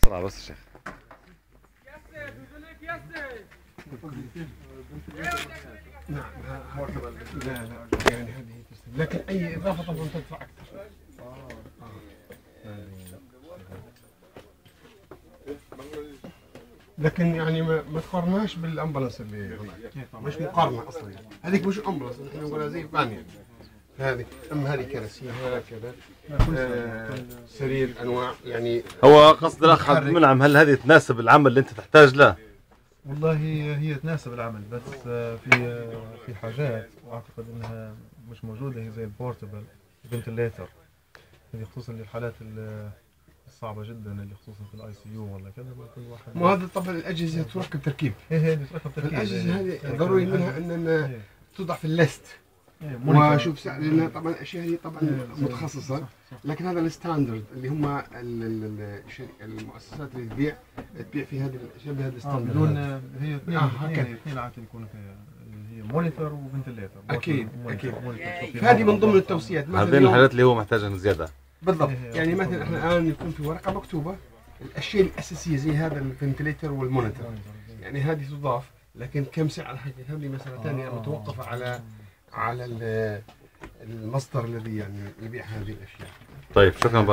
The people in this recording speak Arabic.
بسرعة بس يا شيخ. نعم لا يعني هذه تستهلك، لكن اي اضافه طبعا تدفع اكثر. لكن يعني ما تقارناش بالامبولانس اللي هناك، مش مقارنه اصلا يعني. هذيك مش امبولانس، نحن نقولها زي بانيا هذه، اما هذه كراسي هكذا سرير انواع يعني. هو قصد الاخ عبد المنعم، هل هذه تناسب العمل اللي انت تحتاج له؟ والله هي تناسب العمل، بس في حاجات اعتقد انها مش موجوده، هي زي البورتبل فنتليتر، هذه خصوصا للحالات الصعبه جدا، اللي خصوصا في الاي سي يو ولا كذا. كل واحد مو هذا طبعا الاجهزه تركب تركيب. هي تركب تركيب. الاجهزه هذه ضروري منها ان توضع في الليست وشوف سعر، لان طبعا الاشياء هذه طبعا متخصصه. لكن هذا الستاندرد اللي هم المؤسسات اللي تبيع في هذه الاشياء بهذا الستاندرد. بدون هي اثنين عاده يكونوا فيها، هي مونيتور وفنتليتر. اكيد اكيد. فهذه من ضمن التوصيات. هذين الحاجات اللي هو محتاجها زياده بالضبط. يعني مثلا احنا الان يكون في ورقه مكتوبه الاشياء الاساسيه زي هذا الفنتليتر والمونيتور، يعني هذه تضاف. لكن كم سعر حيكون لي مساله ثانيه متوقفه على المصدر الذي يعني يبيع هذه الاشياء. طيب شكرا.